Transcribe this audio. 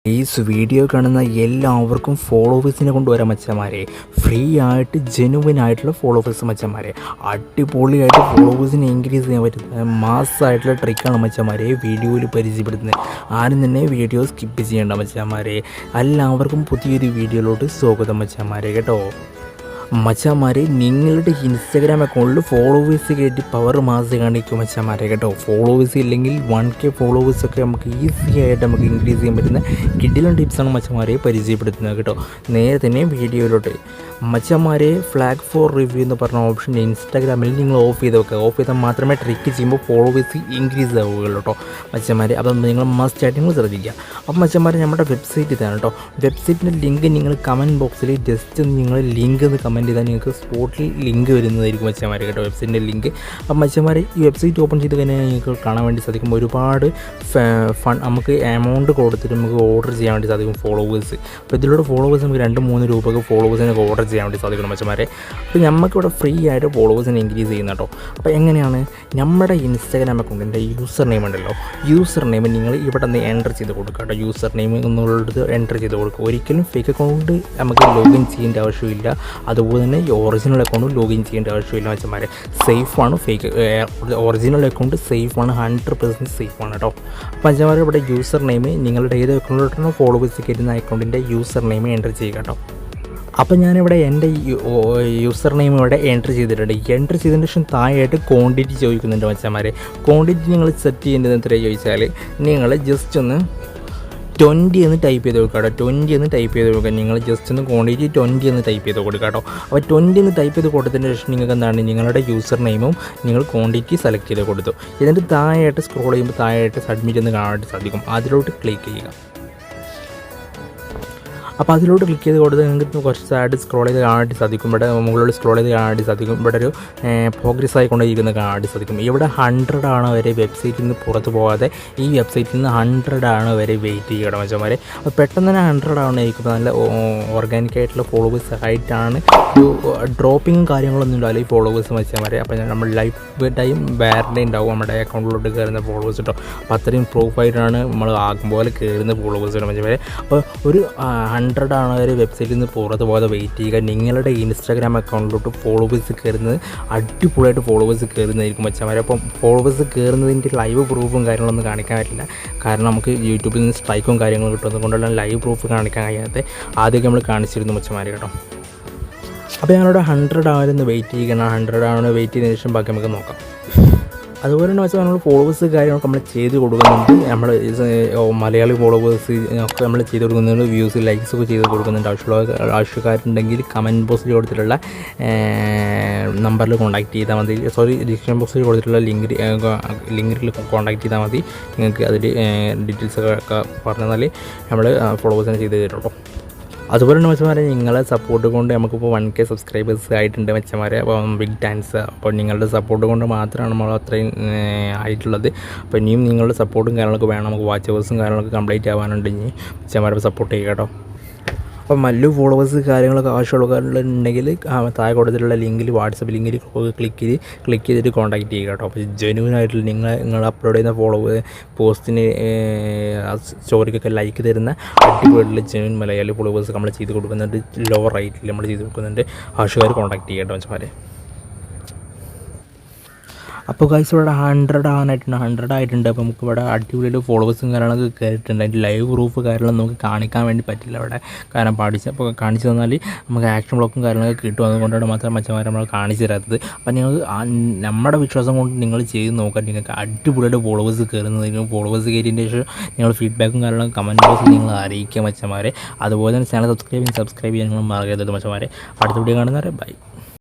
Is video കാണുന്ന എല്ലാവർക്കും ഫോളോവേഴ്സിനെ കൊണ്ടുവരാൻ മച്ചന്മാരെ, ഫ്രീ ആയിട്ട് ജെനുവിൻ ആയിട്ടുള്ള ഫോളോവേഴ്സ് മച്ചന്മാരെ, അടിപൊളിയായിട്ട് ഫോളോവേഴ്സിനെ ഇൻക്രീസ് ചെയ്യാൻ പറ്റുന്ന മാസ്സായിട്ടുള്ള ട്രിക്കാണ് മച്ചന്മാരെ വീഡിയോയിൽ പരിചയപ്പെടുത്തുന്നത്. ആരും തന്നെ വീഡിയോ സ്കിപ്പ് ചെയ്യേണ്ട മച്ചന്മാരെ. എല്ലാവർക്കും പുതിയൊരു വീഡിയോയിലോട്ട് സ്വാഗതം മച്ചന്മാരെ കേട്ടോ. മച്ചന്മാരെ, നിങ്ങളുടെ ഇൻസ്റ്റാഗ്രാം അക്കൗണ്ടിൽ ഫോളോവേഴ്സ് കയറ്റി പവർ മാസ് കാണിക്കും മച്ചന്മാരെ കേട്ടോ. ഫോളോവേഴ്സ് ഇല്ലെങ്കിൽ 1K ഫോളോവേഴ്സൊക്കെ നമുക്ക് ഈസി ആയിട്ട് നമുക്ക് ഇൻക്രീസ് ചെയ്യാൻ പറ്റുന്ന കിഡിലൻ ടിപ്സാണ് മച്ചന്മാരെ പരിചയപ്പെടുത്തുന്നത് കേട്ടോ. നേരെ തന്നെ വീഡിയോയിലോട്ട്. മച്ചന്മാരെ, ഫ്ലാഗ് ഫോർ റിവ്യൂ എന്ന് പറഞ്ഞ ഓപ്ഷൻ ഇൻസ്റ്റാഗ്രാമിൽ നിങ്ങൾ ഓഫ് ചെയ്ത് വെക്കുക. ഓഫ് ചെയ്താൽ മാത്രമേ ട്രിക്ക് ചെയ്യുമ്പോൾ ഫോളോവേഴ്സ് ഇൻക്രീസ് ആവുകയുള്ളൂ കേട്ടോ മച്ചന്മാരെ. അപ്പം നിങ്ങൾ മസ്റ്റായിട്ട് നിങ്ങൾ ശ്രദ്ധിക്കുക. അപ്പം മച്ചന്മാരെ, നമ്മുടെ വെബ്സൈറ്റ് ഇതാണ് കേട്ടോ. വെബ്സൈറ്റിൻ്റെ ലിങ്ക് നിങ്ങൾ കമൻറ്റ് ബോക്സിൽ ജസ്റ്റ് നിങ്ങൾ ലിങ്ക് എന്ന് കമൻറ്റ് ചെയ്താൽ നിങ്ങൾക്ക് സ്പോട്ടിൽ ലിങ്ക് വരുന്നതായിരിക്കും മച്ചന്മാരെ കേട്ടോ, വെബ്സൈറ്റിൻ്റെ ലിങ്ക്. അപ്പം മച്ചന്മാരെ, ഈ വെബ്സൈറ്റ് ഓപ്പൺ ചെയ്ത് കഴിഞ്ഞാൽ നിങ്ങൾക്ക് കാണാൻ വേണ്ടി സാധിക്കും ഒരുപാട് നമുക്ക് എമൗണ്ട് കൊടുത്തിട്ട് നമുക്ക് ഓർഡർ ചെയ്യാൻ വേണ്ടി സാധിക്കും ഫോളോവേഴ്സ്. അപ്പോൾ ഇതിലൂടെ ഫോളോവേഴ്സ് നമുക്ക് 2-3 രൂപയ്ക്ക് ഫോളോവേഴ്സിനൊക്കെ ഓർഡർ ചെയ്യാൻ വേണ്ടി സാധിക്കണം മച്ചന്മാരെ. അപ്പോൾ നമുക്കിവിടെ ഫ്രീ ആയിട്ട് ഫോളോവേഴ്സിനെ ഇൻക്രീസ് ചെയ്യുന്ന കേട്ടോ. അപ്പോൾ എങ്ങനെയാണ്? നമ്മുടെ ഇൻസ്റ്റാഗ്രാം അക്കൗണ്ടിൻ്റെ യൂസർ നെയിം ഉണ്ടല്ലോ, യൂസർ നെയിം നിങ്ങൾ ഇവിടെ നിന്ന് എൻ്റർ ചെയ്ത് കൊടുക്കുക കേട്ടോ. യൂസർ നെയിം എന്നുള്ളത് എൻ്റർ ചെയ്ത് കൊടുക്കുക. ഒരിക്കലും ഫേക്ക് അക്കൗണ്ട് നമുക്ക് ലോഗിൻ ചെയ്യേണ്ട ആവശ്യമില്ല. അതുപോലെ തന്നെ ഈ ഒറിജിനൽ അക്കൗണ്ട് ലോഗിൻ ചെയ്യേണ്ട ആവശ്യമില്ല മച്ചന്മാരെ. സേഫാണ്. ഒറിജിനൽ അക്കൗണ്ട് സേഫാണ്, 100% സേഫാണ് കേട്ടോ. മച്ചന്മാരെ, ഇവിടെ യൂസർ നെയിം നിങ്ങളുടെ ഏത് അക്കൗണ്ടിലോട്ടാണോ ഫോളോവേഴ്സ് കയറ്റുന്ന അക്കൗണ്ടിൻ്റെ യൂസർ നെയിം എൻ്റർ ചെയ്യുക കേട്ടോ. അപ്പോൾ ഞാനിവിടെ എൻ്റെ യൂസർ നെയിം ഇവിടെ എൻ്റർ ചെയ്തിട്ടുണ്ട്. എൻ്റർ ചെയ്തതിന് ശേഷം താഴെയായിട്ട് ക്വാണ്ടിറ്റി ചോദിക്കുന്നുണ്ട് മച്ചന്മാരെ. ക്വാണ്ടിറ്റി നിങ്ങൾ സെറ്റ് ചെയ്യേണ്ടത് എത്രയാണ് ചോദിച്ചാൽ, നിങ്ങൾ ജസ്റ്റ് ഒന്ന് 20 എന്ന് ടൈപ്പ് ചെയ്ത് കൊടുക്കുക കേട്ടോ. 20 എന്ന് ടൈപ്പ് ചെയ്ത് കൊടുക്കുക. നിങ്ങൾ ജസ്റ്റ് ഒന്ന് ക്വാണ്ടിറ്റി 20 എന്ന് ടൈപ്പ് ചെയ്ത് കൊടുക്കുക കേട്ടോ. അപ്പോൾ 20 എന്ന് ടൈപ്പ് ചെയ്ത് കൊടുത്തതിന് ശേഷം നിങ്ങൾക്ക് എന്താണ്, നിങ്ങളുടെ യൂസർ നെയിമും നിങ്ങൾ ക്വാണ്ടിറ്റി സെലക്ട് ചെയ്ത് കൊടുത്തു. എന്നിട്ട് താഴെയായിട്ട് സ്ക്രോൾ ചെയ്യുമ്പോൾ താഴെയായിട്ട് സബ്മിറ്റ് എന്ന് കാണാനായിട്ട് സാധിക്കും. അതിലോട്ട് ക്ലിക്ക് ചെയ്യുക. അപ്പോൾ അതിലോട്ട് ക്ലിക്ക് ചെയ്ത് കൊടുത്ത് നിങ്ങൾക്ക് കുറച്ച് സൈഡ് സ്ക്രോൾ ചെയ്ത് കാണാനായിട്ട് സാധിക്കും. ഇവിടെ മുകളിലോട്ട് സ്ക്രോൾ ചെയ്ത് കാണാനായിട്ട് സാധിക്കും. ഇവിടെ ഒരു പ്രോഗ്രസ് ആയിക്കൊണ്ടിരിക്കുന്ന കാണാനായിട്ട് സാധിക്കും. ഇവിടെ 100 ആണ് വരെ വെബ്സൈറ്റിൽ നിന്ന് പുറത്ത് പോകാതെ ഈ വെബ്സൈറ്റിൽ നിന്ന് 100 ആണ് വരെ വെയിറ്റ് ചെയ്യണം മച്ചന്മാരെ. അപ്പോൾ പെട്ടെന്ന് തന്നെ 100 ആവുന്നതായിരിക്കും. നല്ല ഓർഗാനിക് ആയിട്ടുള്ള ഫോളോവേഴ്സ് ആയിട്ടാണ്. ഒരു ഡ്രോപ്പിങ്ങും കാര്യങ്ങളൊന്നും ഉണ്ടാവില്ല ഈ ഫോളോവേഴ്സ് മച്ചന്മാരെ. അപ്പോൾ നമ്മൾ ലൈഫ് ടൈം വാറണ്ടി ഉണ്ടാവും നമ്മുടെ അക്കൗണ്ടിലോട്ട് കയറുന്ന ഫോളോവേഴ്സ് കേട്ടോ. അപ്പോൾ അത്രയും പ്രൂഫായിട്ടാണ് നമ്മൾ ആകും പോലെ കയറുന്ന ഫോളോവേഴ്സ് മച്ചന്മാരെ. അപ്പോൾ ഒരു 100 ആണ് വരെ വെബ്സൈറ്റിൽ നിന്ന് പുറത്ത് പോകാതെ വെയിറ്റ് ചെയ്യുക. നിങ്ങളുടെ ഇൻസ്റ്റാഗ്രാം അക്കൗണ്ടിലോട്ട് ഫോളോവേഴ്സ് കയറുന്നത് അടിപൊളിയായിട്ട് ഫോളോവേഴ്സ് കയറുന്നതായിരിക്കും മച്ചന്മാരെ. അപ്പം ഫോളോവേഴ്സ് കയറുന്നതിൻ്റെ ലൈവ് പ്രൂഫും കാര്യങ്ങളൊന്നും കാണിക്കാൻ പറ്റില്ല. കാരണം നമുക്ക് യൂട്യൂബിൽ നിന്ന് സ്ട്രൈക്കും കാര്യങ്ങളും കിട്ടുന്നത് കൊണ്ടുള്ള ലൈവ് പ്രൂഫ് കാണിക്കാൻ കഴിയാതെ ആദ്യമൊക്കെ നമ്മൾ കാണിച്ചിരുന്നു മച്ചന്മാരെ കേട്ടോ. അപ്പോൾ ഞങ്ങളുടെ 100 ആവുന്ന വെയിറ്റ് ചെയ്യണം. 100 ആവുന്ന വെയിറ്റ് ചെയ്തതിന് ശേഷം ബാക്കി നമുക്ക് നോക്കാം. അതുപോലെ തന്നെ വെച്ചാൽ നമ്മൾ ഫോളോവേഴ്സ് കാര്യങ്ങളൊക്കെ നമ്മൾ ചെയ്ത് കൊടുക്കുന്നുണ്ട്. നമ്മൾ മലയാളി ഫോളോവേഴ്സ് ഒക്കെ നമ്മൾ ചെയ്ത് കൊടുക്കുന്നുണ്ട്. വ്യൂസ് ലൈക്സ് ഒക്കെ ചെയ്ത് കൊടുക്കുന്നുണ്ട്. ആവശ്യക്കാരുണ്ടെങ്കിൽ കമൻറ്റ് ബോക്സിൽ കൊടുത്തിട്ടുള്ള നമ്പറിൽ കോൺടാക്ട് ചെയ്താൽ മതി. ഡിസ്ക്രിപ്ഷൻ ബോക്സിൽ കൊടുത്തിട്ടുള്ള ലിങ്കിൽ കോൺടാക്ട് ചെയ്താൽ മതി. നിങ്ങൾക്ക് അതിൽ ഡീറ്റെയിൽസ് ഒക്കെ പറഞ്ഞാൽ നമ്മൾ ഫോളോവേഴ്സിനെ ചെയ്ത് തരുള്ളൂ. അതുപോലെ തന്നെ മച്ചന്മാരെ, നിങ്ങളെ സപ്പോർട്ട് കൊണ്ട് നമുക്കിപ്പോൾ 1K സബ്സ്ക്രൈബേഴ്സ് ആയിട്ടുണ്ട് മച്ചന്മാരെ. അപ്പോൾ ബിഗ് താങ്ക്സ്. അപ്പോൾ നിങ്ങളുടെ സപ്പോർട്ട് കൊണ്ട് മാത്രമാണ് നമ്മൾ അത്രയും ആയിട്ടുള്ളത്. അപ്പോൾ ഇനിയും നിങ്ങളുടെ സപ്പോർട്ടും കാര്യങ്ങളൊക്കെ വേണം. നമുക്ക് വാച്ച് അവേഴ്സും കാര്യങ്ങളൊക്കെ കംപ്ലീറ്റ് ആവാനുണ്ട്. ഇനി മച്ചന്മാരെ സപ്പോർട്ട് ചെയ്യുക കേട്ടോ. അപ്പോൾ മല്ലു ഫോളോവേഴ്സ് കാര്യങ്ങളൊക്കെ ആവശ്യമുള്ളവരുണ്ടെങ്കിൽ താഴെ കൊടുത്തിട്ടുള്ള ലിങ്കിൽ, വാട്സപ്പ് ലിങ്കിൽ ക്ലിക്ക് ചെയ്തിട്ട് കോൺടാക്ട് ചെയ്യുക കേട്ടോ. അപ്പോൾ ജെനുവിനായിട്ടുള്ള നിങ്ങൾ അപ്ലോഡ് ചെയ്യുന്ന പോസ്റ്റിന് സ്റ്റോറിക്കൊക്കെ ലൈക്ക് തരുന്ന അടിപൊളി ജെനുവിൻ മലയാളി ഫോളോവേഴ്സ് നമ്മൾ ചെയ്ത് കൊടുക്കുന്നുണ്ട്. ലോ റേറ്റിൽ നമ്മൾ ചെയ്ത് കൊടുക്കുന്നുണ്ട്. ആവശ്യക്കാർ കോൺടാക്ട് ചെയ്യുക കേട്ടോ മച്ചന്മാരെ. അപ്പോൾ ഗൈസ്, ഇവിടെ 100 ആയിട്ടുണ്ട്. അപ്പോൾ നമുക്ക് ഇവിടെ അടിപൊളിയായിട്ട് ഫോളോവേഴ്സും കാര്യങ്ങളൊക്കെ കയറിയിട്ടുണ്ട്. അതിൻ്റെ ലൈവ് പ്രൂഫ് കാര്യങ്ങളും നമുക്ക് കാണിക്കാൻ വേണ്ടി പറ്റില്ല ഇവിടെ. കാരണം അപ്പോൾ കാണിച്ചു തന്നാൽ നമുക്ക് ആക്ഷൻ ബ്ലോക്കും കാര്യങ്ങളൊക്കെ കിട്ടും. അതുകൊണ്ടാണ് മാത്രം മച്ചന്മാരെ നമ്മൾ കാണിച്ചു തരാത്തത്. അപ്പോൾ നിങ്ങൾ നമ്മുടെ വിശ്വാസം കൊണ്ട് നിങ്ങൾ ചെയ്ത് നോക്കാൻ നിങ്ങൾക്ക് അടിപൊളിയായിട്ട് ഫോളോവേഴ്സ് കയറുന്നതായിരിക്കും. ഫോളോവേഴ്സ് കയറിയതിൻ്റെ ശേഷം നിങ്ങൾ ഫീഡ്ബാക്കും കാര്യങ്ങളും കമൻറ്റ് ബോക്സിൽ നിങ്ങൾ അറിയിക്കുക മച്ചന്മാരെ. അതുപോലെ തന്നെ ചാനൽ സബ്സ്ക്രൈബ് ചെയ്യാൻ നിങ്ങൾ മറക്കരുത് മച്ചന്മാരെ. അടുത്ത വീഡിയോ കാണുന്നവരെ ബൈ.